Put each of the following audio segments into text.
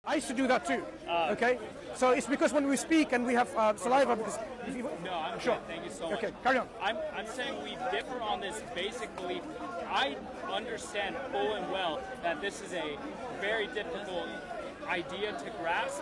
I used to do that too. Okay, so it's because when we speak and we have saliva. Because No, I'm sure. good. Thank you so much. Okay, carry on. I'm saying we differ on this basic belief. I understand full and well that this is a very difficult idea to grasp.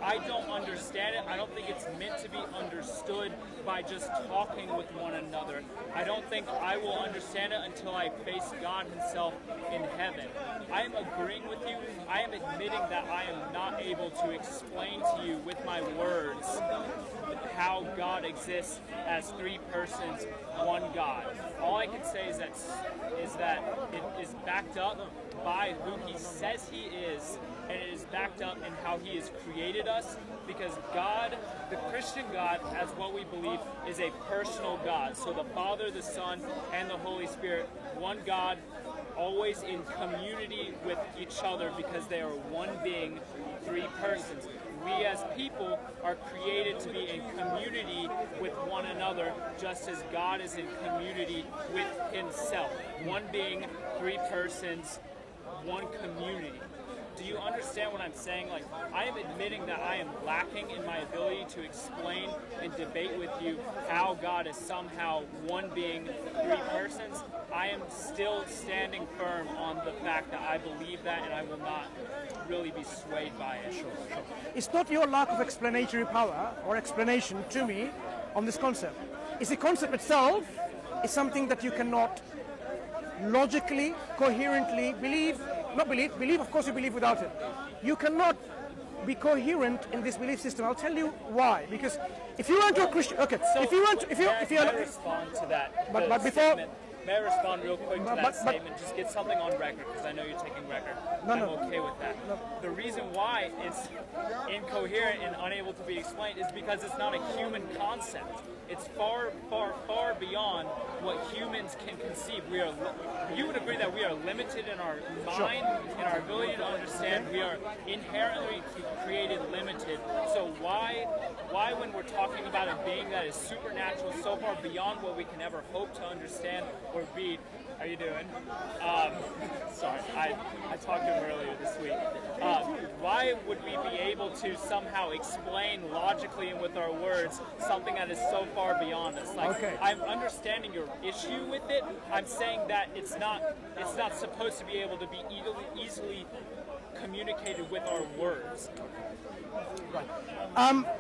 I don't understand it. I don't think it's meant to be understood by just talking with one another. I don't think I will understand it until I face God himself in heaven. I am agreeing with you. I am admitting that I am not able to explain to you with my words how God exists as three persons, one God. All I can say is that it is backed up by who he says he is, and it is backed up in how he has created us, because God, the Christian God, as what we believe, is a personal God. So the Father, the Son, and the Holy Spirit, one God, always in community with each other because they are one being, three persons. We as people are created to be in community with one another, just as God is in community with himself. One being, three persons, one community. Do you understand what I'm saying? Like, I am admitting that I am lacking in my ability to explain and debate with you how God is somehow one being, three persons. I am still standing firm on the fact that I believe that, and I will not really be swayed by it. Sure. It's not your lack of explanatory power or explanation to me on this concept. It's the concept itself is something that you cannot logically, coherently believe. Believe, of course you believe without it. You cannot be coherent in this belief system. I'll tell you why. Because if you went to a Christian, okay, So if you went, if you may I respond to that? But the before- statement? May I respond real quick to that but- statement? Just get something on record, because I know you're taking record. I'm okay with that. The reason why it's incoherent and unable to be explained is because it's not a human concept. It's far, far, far beyond what humans can conceive. You would agree that we are limited in our mind, in our ability to understand. We are inherently created limited. So why when we're talking about a being that is supernatural, so far beyond what we can ever hope to understand or be? How you doing? Sorry, I talked to him earlier this week. Why would we be able to somehow explain logically and with our words something that is so far beyond us? Like, Okay. I'm understanding your issue with it. I'm saying that it's not supposed to be able to be easily communicated with our words.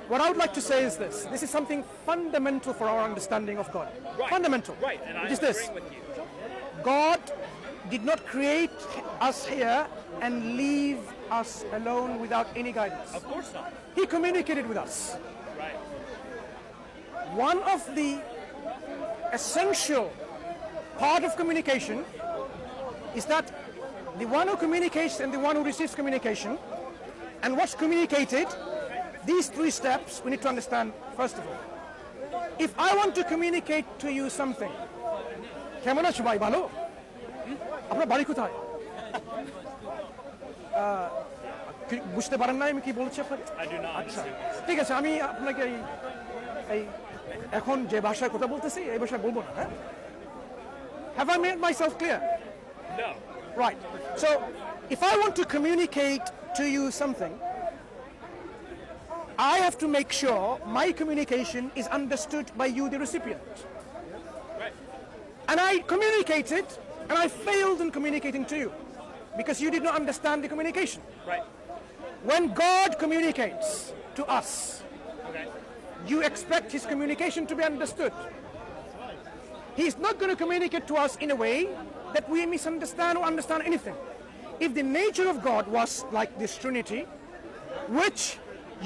what I would like to say is this. This is something fundamental for our understanding of God. Right. Fundamental. Right, and I'm It is this. agreeing with you. God did not create us here and leave us alone without any guidance. Of course not. He communicated with us. Right. One of the essential part of communication is that the one who communicates and the one who receives communication and what's communicated, these three steps we need to understand first of all. If I want to communicate to you something, কেমন আছো ভাই ভালো আপনার বাড়ি কোথায় বুঝতে পারেন না আমি কি বলছি আপনাকে I do not আচ্ছা understand. ঠিক আছে আমি আপনাকে এই এখন যে ভাষায় কথা বলতেছি এই ভাষায় বলবো না হ্যাঁ Have I made myself clear? No. Right. So if I want to communicate to you something, I have to make sure my communication is understood by you, the recipient. Right. And I communicated, and I failed in communicating to you because you did not understand the communication. Right. When God communicates to us, Okay. you expect his communication to be understood. He's not going to communicate to us in a way that we misunderstand or understand anything. If the nature of God was like this Trinity, which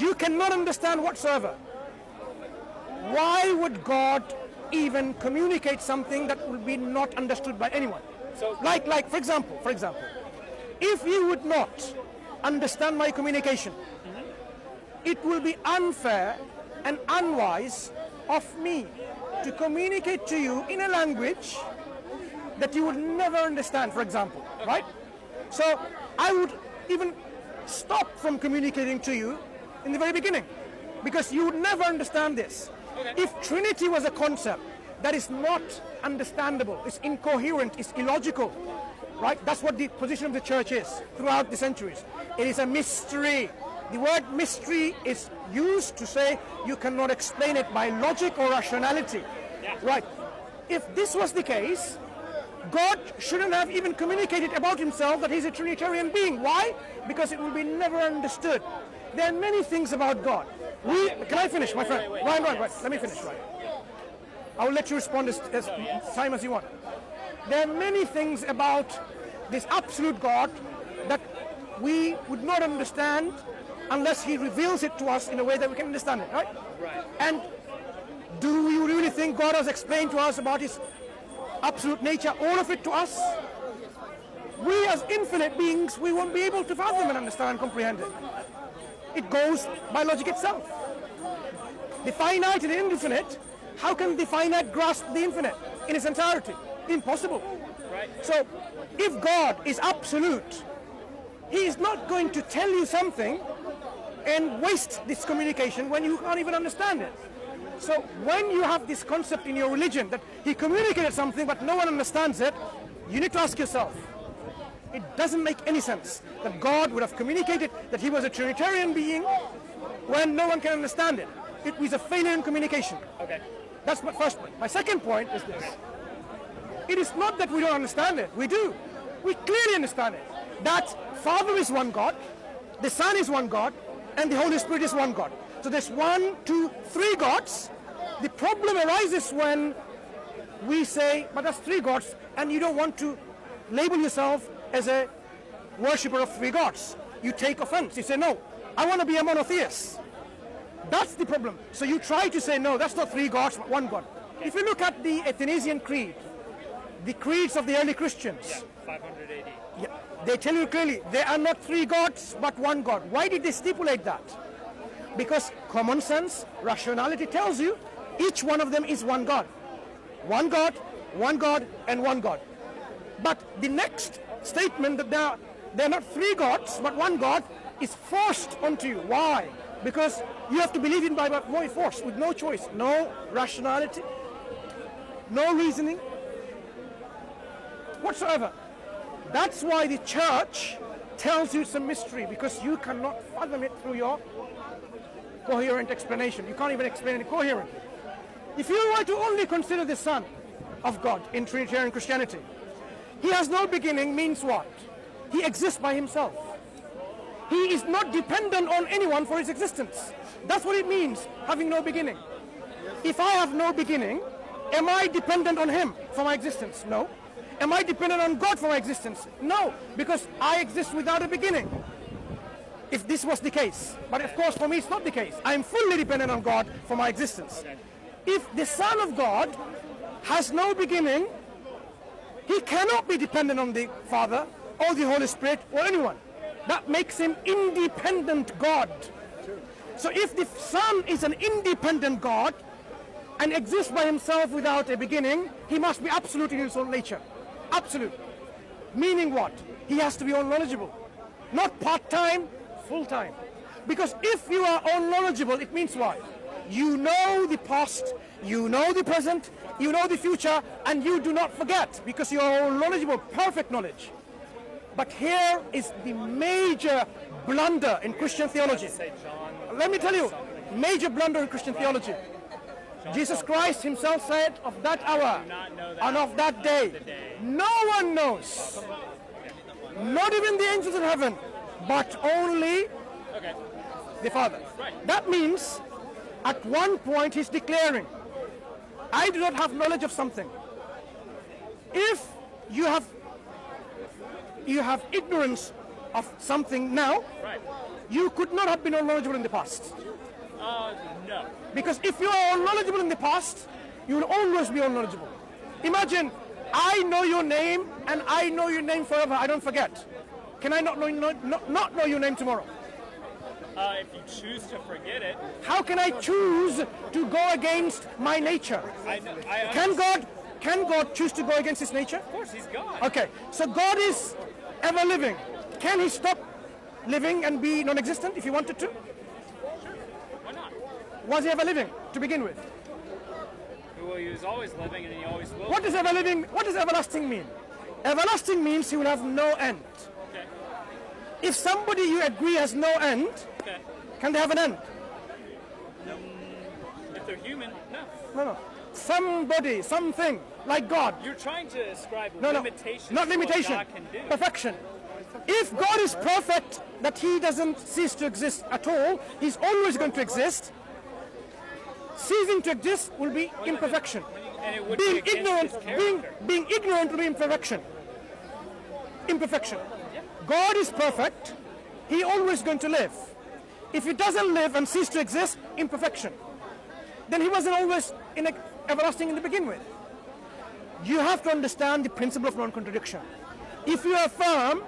you cannot understand whatsoever, why would God even communicate something that will be not understood by anyone? So, Like for example, if you would not understand my communication, it will be unfair and unwise of me to communicate to you in a language that you would never understand, for example, right? So I would even stop from communicating to you in the very beginning because you would never understand this. Okay. If Trinity was a concept that is not understandable, it's incoherent, it's illogical, right? That's what the position of the church is throughout the centuries. It is a mystery. The word mystery is used to say you cannot explain it by logic or rationality. Yeah. Right. If this was the case, God shouldn't have even communicated about himself that he's a Trinitarian being. Why? Because it will be never understood. There are many things about God. Can I finish, my friend? Wait. Right. Let me finish, right. I will let you respond as time as you want. There are many things about this absolute God that we would not understand unless he reveals it to us in a way that we can understand it, right? Right. And do you really think God has explained to us about his absolute nature, all of it to us? We as infinite beings, we won't be able to fathom and understand and comprehend it. It goes by logic itself. The finite and the infinite, how can the finite grasp the infinite in its entirety? Impossible. Right. So, if God is absolute, he is not going to tell you something and waste this communication when you can't even understand it. So when you have this concept in your religion that he communicated something but no one understands it, you need to ask yourself, it doesn't make any sense that God would have communicated that he was a Trinitarian being when no one can understand it. It was a failure in communication. Okay. That's my first point. My second point is this. It is not that we don't understand it. We do. We clearly understand it. That Father is one God, the Son is one God, and the Holy Spirit is one God. So there's 1, 2, 3 gods. The problem arises when we say, but that's 3 gods, and you don't want to label yourself as a worshipper of 3 gods. You take offense. You say, no, I want to be a monotheist. That's the problem. So you try to say, no, that's not 3 gods, but 1 God. If you look at the Athanasian Creed, the creeds of the early Christians, 500 AD. yeah, they tell you clearly, there are not 3 gods, but 1 God. Why did they stipulate that? Because common sense, rationality tells you each one of them is 1 God. 1 God, 1 God, and 1 God. But the next statement that there are not 3 gods, but 1 God is forced onto you. Why? Because you have to believe in by force, with no choice, no rationality, no reasoning whatsoever. That's why the church tells you it's a mystery, because you cannot fathom it through your coherent explanation. You can't even explain it coherently. If you were to only consider the Son of God in Trinitarian Christianity, he has no beginning means what? He exists by himself. He is not dependent on anyone for his existence. That's what it means, having no beginning. If I have no beginning, am I dependent on him for my existence? No. Am I dependent on God for my existence? No, because I exist without a beginning. If this was the case. But of course, for me, it's not the case. I'm fully dependent on God for my existence. If the Son of God has no beginning, he cannot be dependent on the Father or the Holy Spirit or anyone. That makes him independent God. So if the Son is an independent God and exists by himself without a beginning, he must be absolute in his own nature. Absolute. Meaning what? He has to be all knowledgeable. Not part-time, full-time. Because if you are all knowledgeable, it means what? You know the past, you know the present, you know the future, and you do not forget because you are all knowledgeable, perfect knowledge. But here is the major blunder in Christian theology. Let me tell you, major blunder in Christian theology. Jesus Christ himself said, of that hour and of that day, no one knows, not even the angels in heaven, but only the Father. That means at one point he's declaring, I do not have knowledge of something. If you have ignorance of something now, you could not have been all knowledgeable in the past. No. Because if you are all knowledgeable in the past, you will always be all knowledgeable. Imagine, I know your name and I know your name forever, I don't forget. Can I not know your name tomorrow? If you choose to forget it. How can I choose to go against my nature? Can God choose to go against his nature? Of course, he's God. Okay, so God is ever living. Can he stop living and be non-existent if he wanted to? Sure. Why not? Was he ever living to begin with? Well, he was always living and he always will. What does everlasting mean? Everlasting means he will have no end. Okay. If somebody you agree has no end, Okay. can they have an end? If they're human, no. No. Somebody, something, like God. You're trying to ascribe No, limitations not to limitation. what God can do. Perfection. If God is perfect, that he doesn't cease to exist at all, he's always going to exist. Ceasing to exist will be imperfection. And it would Being be against ignorant, his character. being ignorant will be imperfection. Imperfection. God is perfect. He always going to live. If he doesn't live and cease to exist, imperfection. Then he wasn't always everlasting in the begin with. You have to understand the principle of non-contradiction. If you affirm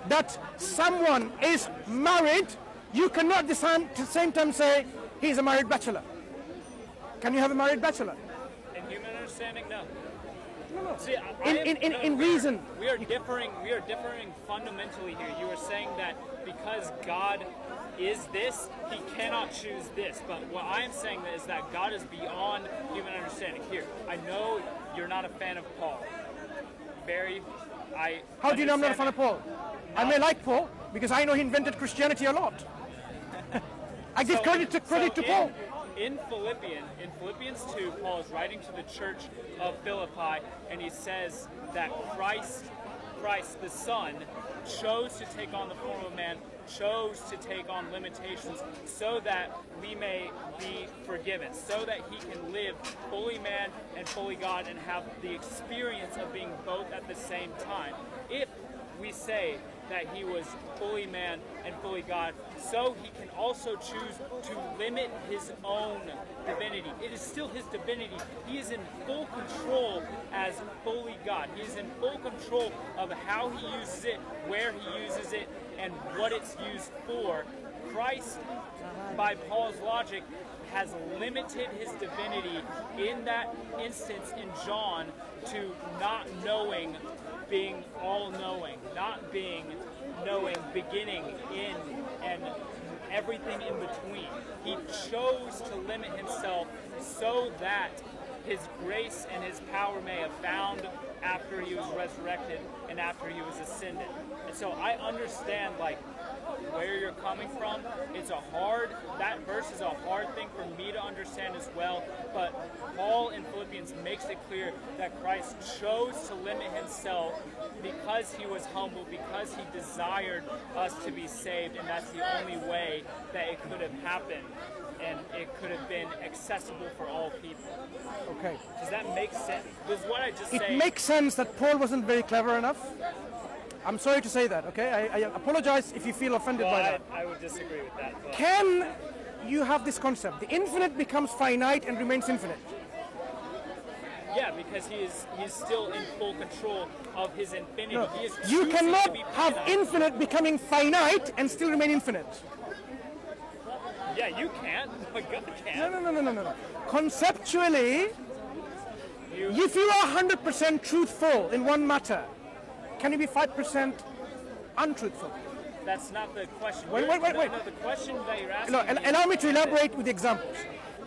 that someone is married, you cannot at the same time say he's a married bachelor. Can you have a married bachelor? In human understanding, no. No. See, In reason. We are differing fundamentally here. You are saying that because God is this, he cannot choose this. But what I am saying is that God is beyond human understanding. Here, I know you're not a fan of Paul. How do you know I'm not a fan of Paul? I may like Paul because I know he invented Christianity a lot. I give credit to Paul. In Philippians 2, Paul is writing to the church of Philippi, and he says that Christ the Son, chose to take on the form of man, chose to take on limitations so that we may be forgiven, so that he can live fully man and fully God and have the experience of being both at the same time. If we say that he was fully man and fully God, so he can also choose to limit his own divinity. It is still his divinity. He is in full control as fully God. He is in full control of how he uses it, where he uses it, and what it's used for. Christ, by Paul's logic, has limited his divinity in that instance in John to not knowing being all-knowing, not being knowing beginning, in, and everything in between. He chose to limit himself so that his grace and his power may abound after he was resurrected and after he was ascended. And so I understand where you're coming from. That verse is a hard thing for me to understand as well, but Paul in Philippians makes it clear that Christ chose to limit himself because he was humble, because he desired us to be saved, and that's the only way that it could have happened, and it could have been accessible for all people. Okay. Does that make sense? Does what I just say... It makes sense that Paul wasn't very clever enough. I'm sorry to say that, okay? I apologize if you feel offended by that. I would disagree with that. But... Can you have this concept? The infinite becomes finite and remains infinite. Yeah, because he's still in full control of his infinity. No, He is you choosing cannot to be have finite. infinite becoming finite and still remain infinite. Yeah, you can, but God can. No. Conceptually, if you are 100% truthful in one matter, can you be 5% untruthful? That's not the question. Wait. No, the question that you're asking. No, allow me to elaborate with examples.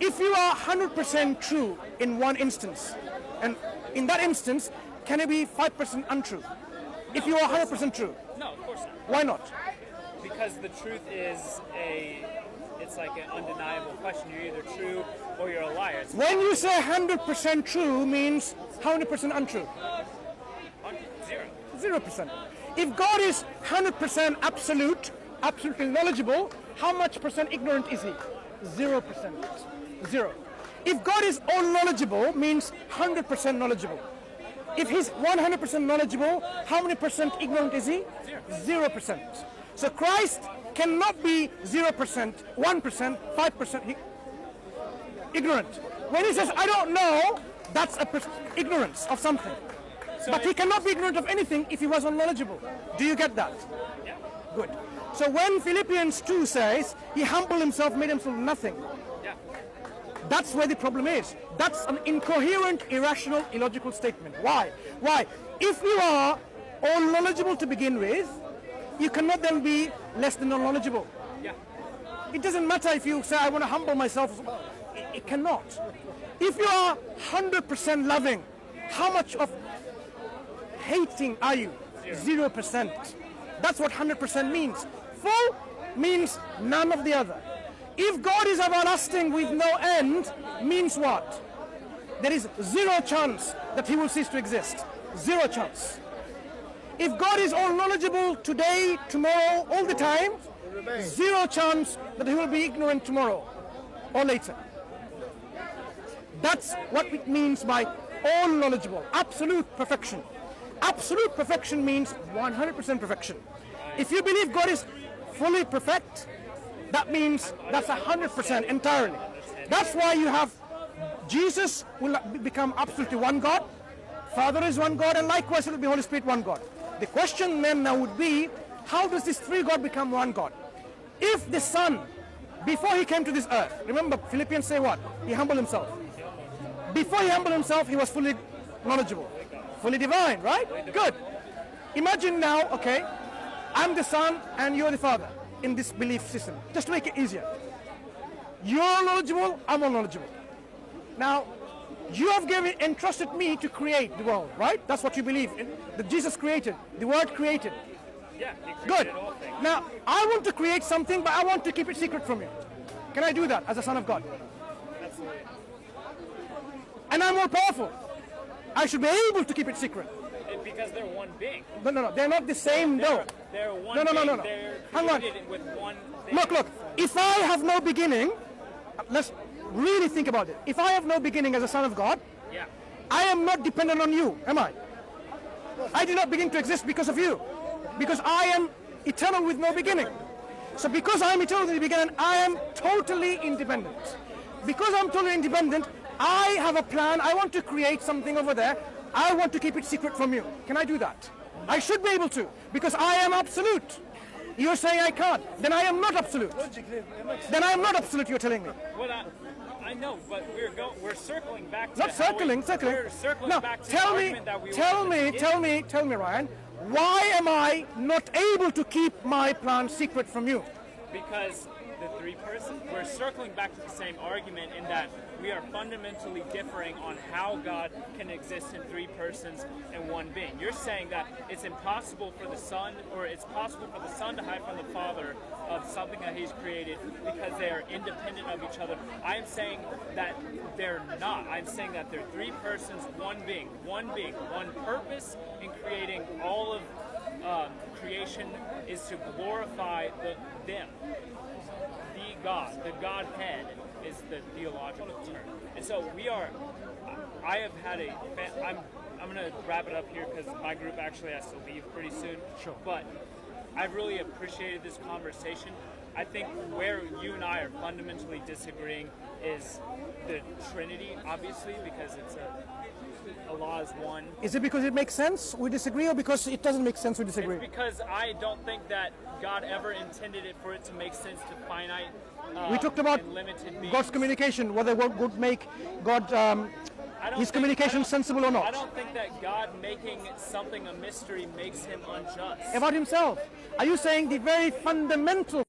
If you are 100% true in one instance, and in that instance, can it be 5% untrue? If you are 100% true. No, of course not. Why not? Because the truth is it's like an undeniable question. You're either true or you're a liar. It's When you say 100% true means how many percent untrue? zero. 0%. If God is 100% absolutely knowledgeable, how much percent ignorant is he? 0%. 0. If God is all knowledgeable, means 100% knowledgeable. If he's 100% knowledgeable, how many percent ignorant is he? 0%. So Christ cannot be 0%, 1%, 5% ignorant. When he says, I don't know, that's ignorance of something. But he cannot be ignorant of anything if he was unknowledgeable. Do you get that? Yeah. Good. So when Philippians 2 says, he humbled himself, made himself nothing, Yeah. that's where the problem is. That's an incoherent, irrational, illogical statement. Why? If you are all knowledgeable to begin with, you cannot then be less than knowledgeable. Yeah. It doesn't matter if you say, I want to humble myself. It cannot. If you are 100% loving, how much of hating are you? 0%. That's what 100% means. Full means none of the other. If God is everlasting with no end, means what? There is zero chance that he will cease to exist. Zero chance. If God is all knowledgeable today, tomorrow, all the time, zero chance that he will be ignorant tomorrow or later. That's what it means by all knowledgeable, absolute perfection. Absolute perfection means 100% perfection. If you believe God is fully perfect, that means that's 100% entirely. That's why you have Jesus will become absolutely one God, Father is one God, and likewise will be Holy Spirit one God. The question then now would be, how does this three God become one God? If the Son, before he came to this earth, remember Philippians say what? He humbled himself. Before he humbled himself, he was fully knowledgeable, fully divine, right? Good. Imagine now, okay, I'm the Son and you're the Father in this belief system, just to make it easier. You're knowledgeable, I'm all knowledgeable. Now, you have entrusted me to create the world, right? That's what you believe in, that Jesus created, the Word created. Yeah, good. Now, I want to create something, but I want to keep it secret from you. Can I do that as a son of God? Absolutely. And I'm more powerful. I should be able to keep it secret. Because they're one being. No. They're not the same, no. They're one no. being. They're Hang on. with one thing. Look. If I have no beginning, let's really think about it. If I have no beginning as a son of God, yeah, I am not dependent on you, am I? I did not begin to exist because of you. Because I am eternal with no beginning. So because I am eternal with no beginning, I am totally independent. Because I'm totally independent, I have a plan. I want to create something over there. I want to keep it secret from you. Can I do that? I should be able to, because I am absolute. You're saying I can't. Then I am not absolute. Then I am not absolute, you're telling me. Well, I know, but we're circling back to not circling. We're circling now, back to tell the me, argument that we tell me, Ryan, why am I not able to keep my plan secret from you? Because the three persons, we're circling back to the same argument in that we are fundamentally differing on how God can exist in three persons and one being. You're saying that it's impossible for the Son, or it's possible for the Son to hide from the Father of something that He's created because they are independent of each other. I'm saying that they're not. I'm saying that they're three persons, one being, one purpose in creating all of creation is to glorify them. The God, the Godhead is the theological term. And so I have had I'm going to wrap it up here because my group actually has to leave pretty soon. Sure. But I've really appreciated this conversation. I think where you and I are fundamentally disagreeing is the Trinity, obviously, because it's Allah is one. Is it because it makes sense we disagree, or because it doesn't make sense we disagree? It's because I don't think that God ever intended it for it to make sense to finite we talked about and limited beings. God's communication, whether God would make His communication sensible or not. I don't think that God making something a mystery makes Him unjust. About Himself. Are you saying the very fundamental